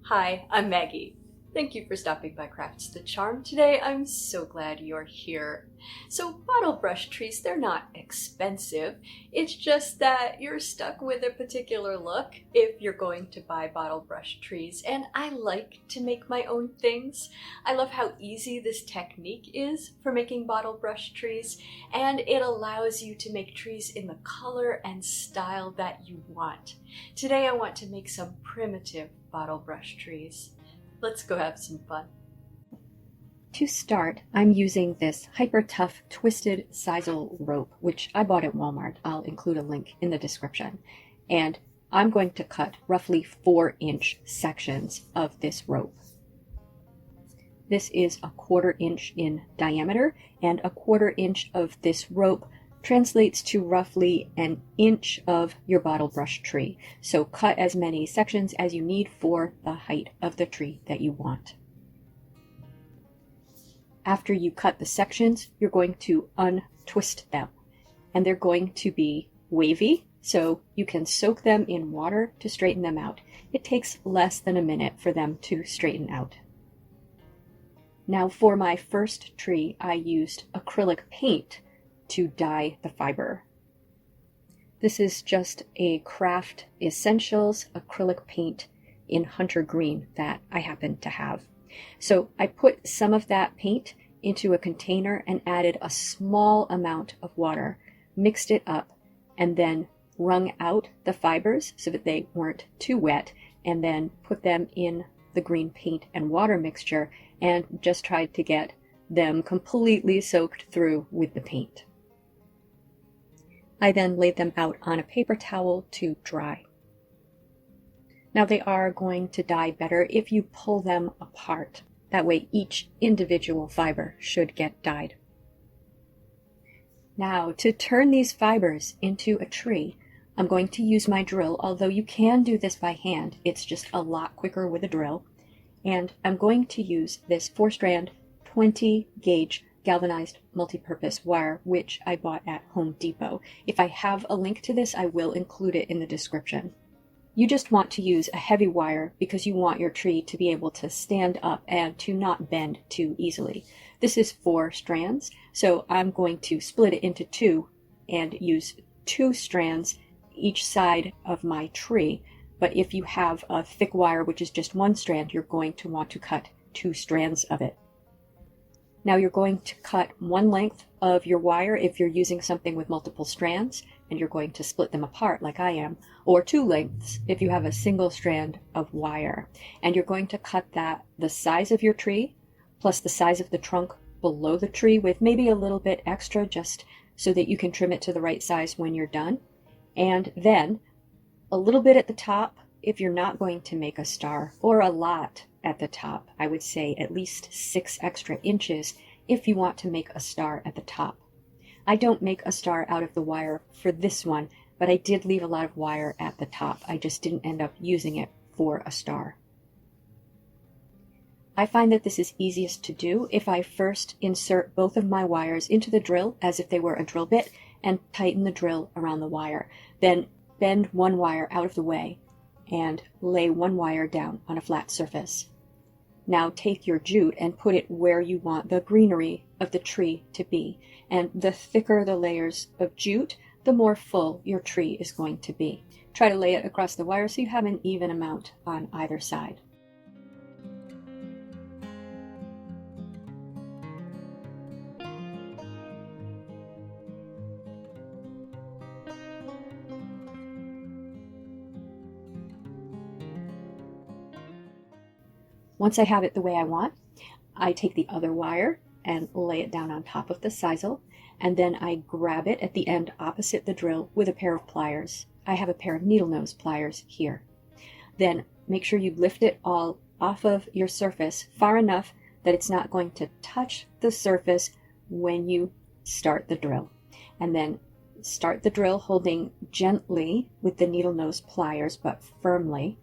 Hi, I'm Maggie. Thank you for stopping by Crafts the Charm today. I'm so glad you're here. So bottle brush trees, they're not expensive. It's just that you're stuck with a particular look if you're going to buy bottle brush trees. And I like to make my own things. I love how easy this technique is for making bottle brush trees, and it allows you to make trees in the color and style that you want. Today I want to make some primitive bottle brush trees. Let's go have some fun. To start, I'm using this hyper tough twisted sisal rope, which I bought at Walmart. I'll include a link in the description. And I'm going to cut roughly 4-inch sections of this rope. This is a 1/4 inch in diameter, and a 1/4 inch of this rope translates to roughly 1 inch of your bottle brush tree. So cut as many sections as you need for the height of the tree that you want. After you cut the sections, you're going to untwist them, and they're going to be wavy, so you can soak them in water to straighten them out. It takes less than a minute for them to straighten out. Now for my first tree, I used acrylic paint to dye the fiber. This is just a Craft Essentials acrylic paint in hunter green that I happen to have. So I put some of that paint into a container and added a small amount of water, mixed it up, and then wrung out the fibers so that they weren't too wet, and then put them in the green paint and water mixture and just tried to get them completely soaked through with the paint. I then laid them out on a paper towel to dry. Now they are going to dye better if you pull them apart. That way each individual fiber should get dyed. Now to turn these fibers into a tree, I'm going to use my drill, although you can do this by hand. It's just a lot quicker with a drill. And I'm going to use this 4-strand 20 gauge galvanized multi-purpose wire, which I bought at Home Depot. If I have a link to this, I will include it in the description. You just want to use a heavy wire because you want your tree to be able to stand up and to not bend too easily. This is 4 strands, so I'm going to split it into 2 and use 2 strands each side of my tree. But if you have a thick wire, which is just 1 strand, you're going to want to cut 2 strands of it. Now you're going to cut 1 length of your wire if you're using something with multiple strands, and you're going to split them apart like I am, or 2 lengths if you have a single strand of wire. And you're going to cut that the size of your tree plus the size of the trunk below the tree with maybe a little bit extra just so that you can trim it to the right size when you're done. And then a little bit at the top if you're not going to make a star, or a lot at the top. I would say at least 6 extra inches if you want to make a star at the top. I don't make a star out of the wire for this one, but I did leave a lot of wire at the top. I just didn't end up using it for a star. I find that this is easiest to do if I first insert both of my wires into the drill as if they were a drill bit and tighten the drill around the wire. Then bend 1 wire out of the way and lay 1 wire down on a flat surface. Now take your jute and put it where you want the greenery of the tree to be. And the thicker the layers of jute, the more full your tree is going to be. Try to lay it across the wire so you have an even amount on either side. Once I have it the way I want, I take the other wire and lay it down on top of the sisal, and then I grab it at the end opposite the drill with a pair of pliers. I have a pair of needle nose pliers here. Then make sure you lift it all off of your surface far enough that it's not going to touch the surface when you start the drill. And then start the drill holding gently with the needle nose pliers, but firmly,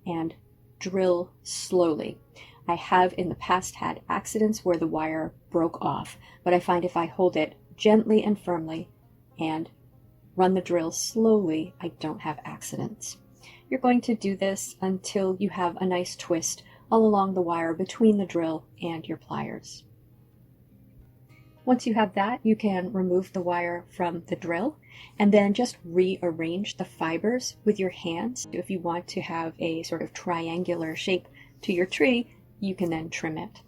and drill slowly. I have in the past had accidents where the wire broke off, but I find if I hold it gently and firmly and run the drill slowly, I don't have accidents. you're going to do this until you have a nice twist all along the wire between the drill and your pliers. Once you have that, you can remove the wire from the drill and then just rearrange the fibers with your hands. If you want to have a sort of triangular shape to your tree, you can then trim it.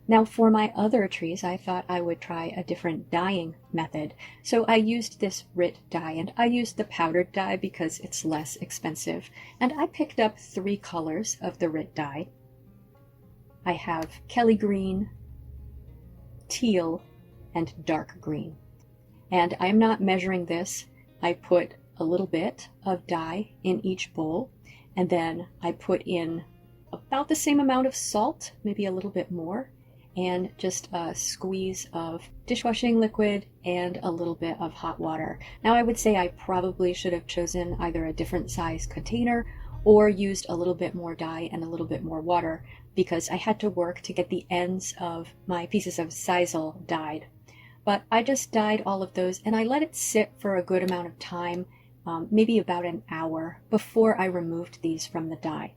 Now for my other trees, I thought I would try a different dyeing method. So I used this Rit-dye, and I used the powdered dye because it's less expensive. And I picked up 3 colors of the Rit-dye. I have Kelly green, teal, and dark green. And I'm not measuring this. I put a little bit of dye in each bowl, and then I put in about the same amount of salt, maybe a little bit more, and just a squeeze of dishwashing liquid and a little bit of hot water. Now I would say I probably should have chosen either a different size container or used a little bit more dye and a little bit more water, because I had to work to get the ends of my pieces of sisal dyed. But I just dyed all of those and I let it sit for a good amount of time, maybe about an hour, before I removed these from the dye.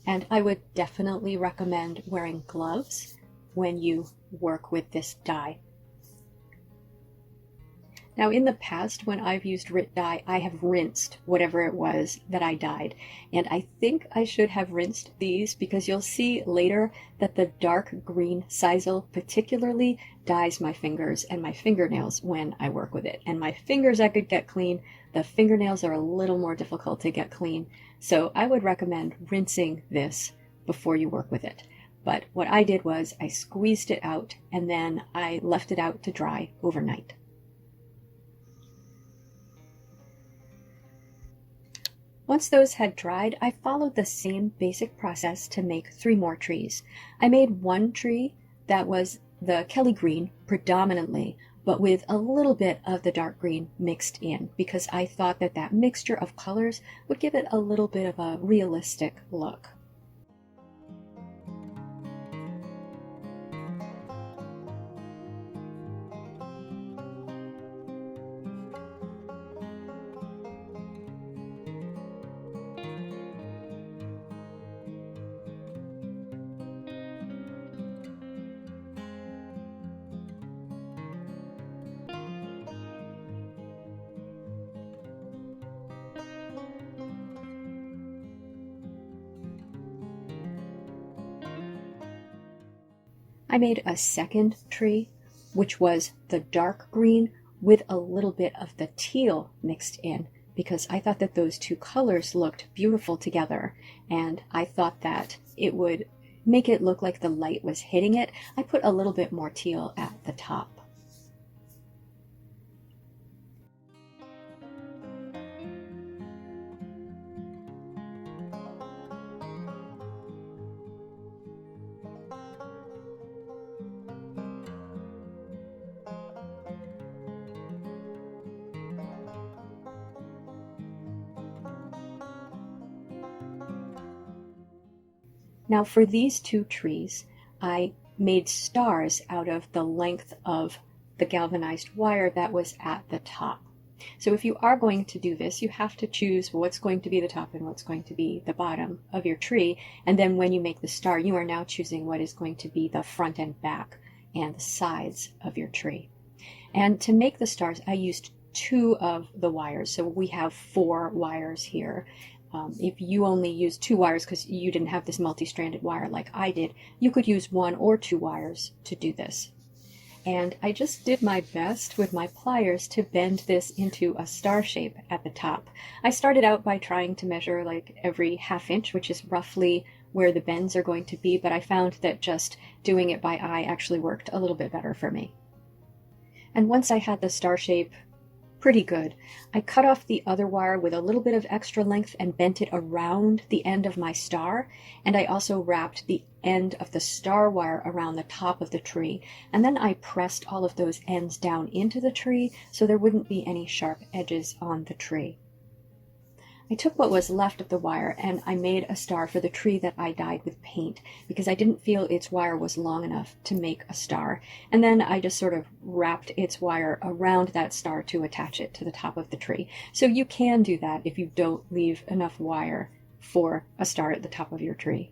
And I would definitely recommend wearing gloves when you work with this dye. Now in the past, when I've used Rit-dye, I have rinsed whatever it was that I dyed. And I think I should have rinsed these, because you'll see later that the dark green sisal particularly dyes my fingers and my fingernails when I work with it. And my fingers I could get clean. The fingernails are a little more difficult to get clean. So I would recommend rinsing this before you work with it. But what I did was I squeezed it out and then I left it out to dry overnight. Once those had dried, I followed the same basic process to make 3 more trees. I made one tree that was the Kelly green predominantly, but with a little bit of the dark green mixed in, because I thought that that mixture of colors would give it a little bit of a realistic look. I made a second tree, which was the dark green with a little bit of the teal mixed in, because I thought that those 2 colors looked beautiful together, and I thought that it would make it look like the light was hitting it. I put a little bit more teal at the top. Now for these 2 trees, I made stars out of the length of the galvanized wire that was at the top. So if you are going to do this, you have to choose what's going to be the top and what's going to be the bottom of your tree. And then when you make the star, you are now choosing what is going to be the front and back and the sides of your tree. And to make the stars, I used 2 of the wires. So we have 4 wires here. If you only use 2 wires because you didn't have this multi-stranded wire like I did, you could use 1 or 2 wires to do this. And I just did my best with my pliers to bend this into a star shape at the top. I started out by trying to measure like every ½ inch, which is roughly where the bends are going to be, but I found that just doing it by eye actually worked a little bit better for me. And once I had the star shape pretty good. I cut off the other wire with a little bit of extra length and bent it around the end of my star, and I also wrapped the end of the star wire around the top of the tree, and then I pressed all of those ends down into the tree so there wouldn't be any sharp edges on the tree. I took what was left of the wire and I made a star for the tree that I dyed with paint because I didn't feel its wire was long enough to make a star. And then I just sort of wrapped its wire around that star to attach it to the top of the tree. So you can do that if you don't leave enough wire for a star at the top of your tree.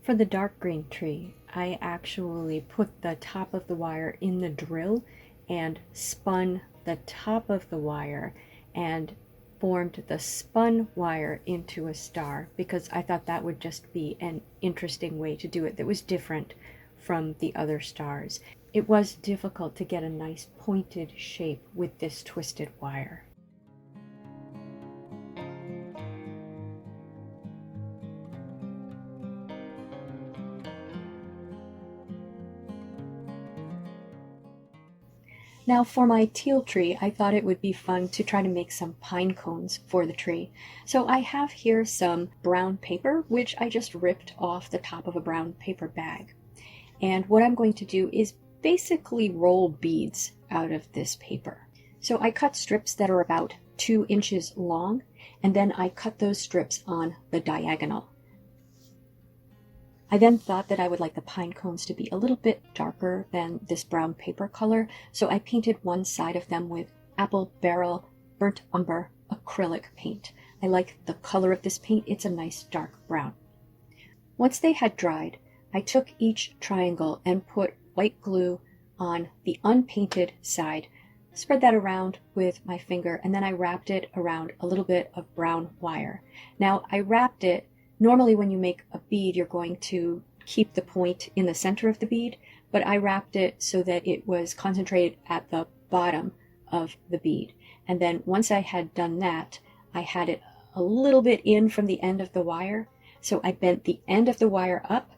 For the dark green tree, I actually put the top of the wire in the drill and spun the top of the wire and formed the spun wire into a star because I thought that would just be an interesting way to do it that was different from the other stars. It was difficult to get a nice pointed shape with this twisted wire. Now for my teal tree, I thought it would be fun to try to make some pine cones for the tree. So I have here some brown paper, which I just ripped off the top of a brown paper bag. And what I'm going to do is basically roll beads out of this paper. So I cut strips that are about 2 inches long, and then I cut those strips on the diagonal. I then thought that I would like the pine cones to be a little bit darker than this brown paper color, so I painted one side of them with apple barrel burnt umber acrylic paint. I like the color of this paint. It's a nice dark brown. Once they had dried, I took each triangle and put white glue on the unpainted side, spread that around with my finger, and then I wrapped it around a little bit of brown wire. Now I wrapped it. Normally when you make a bead, you're going to keep the point in the center of the bead, but I wrapped it so that it was concentrated at the bottom of the bead. And then once I had done that, I had it a little bit in from the end of the wire. So I bent the end of the wire up,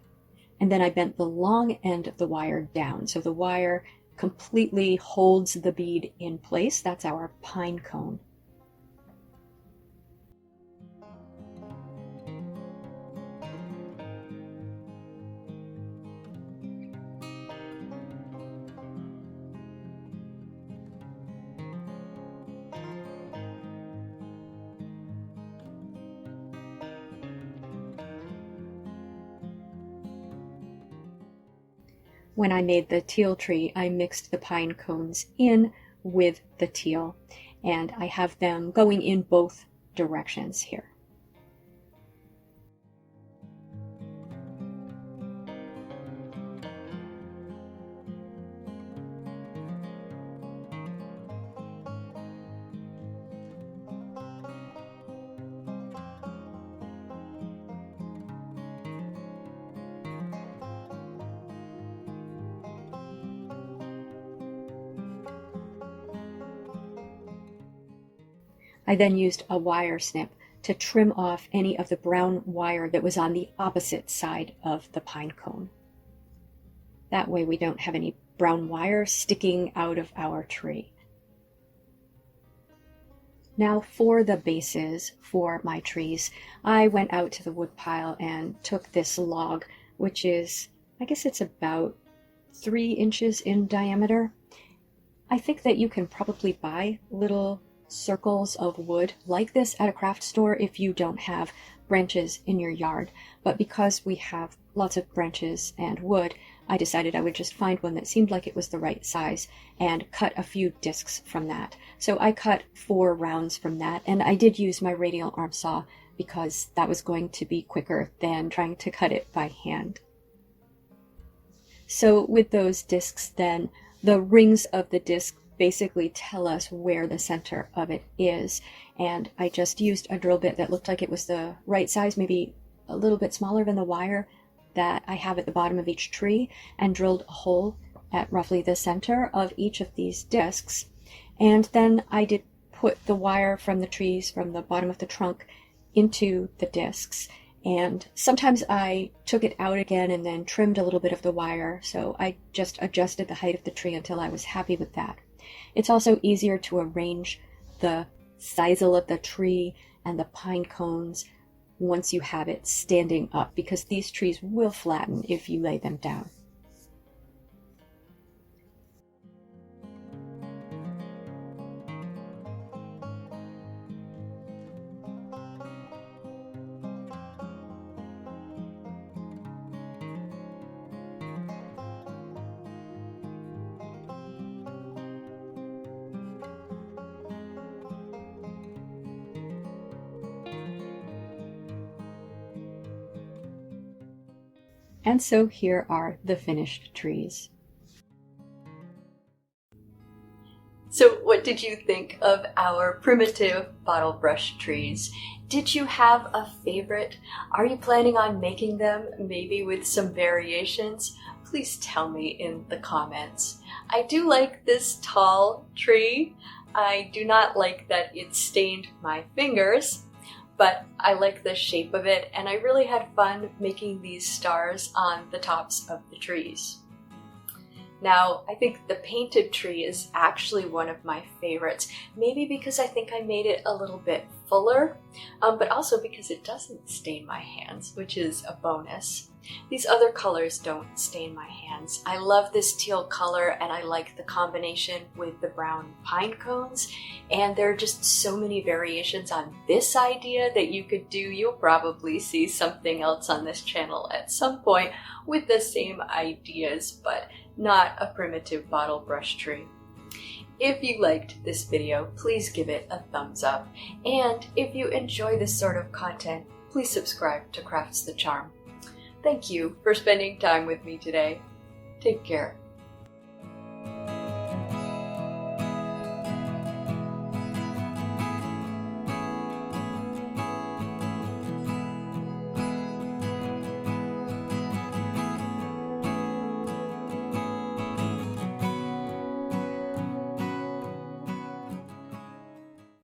and then I bent the long end of the wire down. So the wire completely holds the bead in place. That's our pine cone. When I made the teal tree, I mixed the pine cones in with the teal, and I have them going in both directions here. I then used a wire snip to trim off any of the brown wire that was on the opposite side of the pine cone. That way we don't have any brown wire sticking out of our tree. Now for the bases for my trees, I went out to the wood pile and took this log, which is, I guess it's about 3 inches in diameter. I think that you can probably buy little circles of wood like this at a craft store if you don't have branches in your yard, but because we have lots of branches and wood, I decided I would just find one that seemed like it was the right size and cut a few discs from that. So I cut 4 rounds from that, and I did use my radial arm saw because that was going to be quicker than trying to cut it by hand. So with those discs then, the rings of the disc basically tell us where the center of it is. And I just used a drill bit that looked like it was the right size, maybe a little bit smaller than the wire that I have at the bottom of each tree, and drilled a hole at roughly the center of each of these discs. And then I did put the wire from the trees from the bottom of the trunk into the discs. And sometimes I took it out again and then trimmed a little bit of the wire, so I just adjusted the height of the tree until I was happy with that. It's also easier to arrange the sisal of the tree and the pine cones once you have it standing up, because these trees will flatten if you lay them down. And so here are the finished trees. So what did you think of our primitive bottle brush trees? Did you have a favorite? Are you planning on making them, maybe with some variations? Please tell me in the comments. I do like this tall tree. I do not like that it stained my fingers, but I like the shape of it, and I really had fun making these stars on the tops of the trees. Now, I think the painted tree is actually one of my favorites, maybe because I think I made it a little bit fuller, but also because it doesn't stain my hands, which is a bonus. These other colors don't stain my hands. I love this teal color, and I like the combination with the brown pine cones, and there are just so many variations on this idea that you could do. You'll probably see something else on this channel at some point with the same ideas, but not a primitive bottle brush tree. If you liked this video, please give it a thumbs up. And if you enjoy this sort of content, please subscribe to Crafts the Charm. Thank you for spending time with me today. Take care.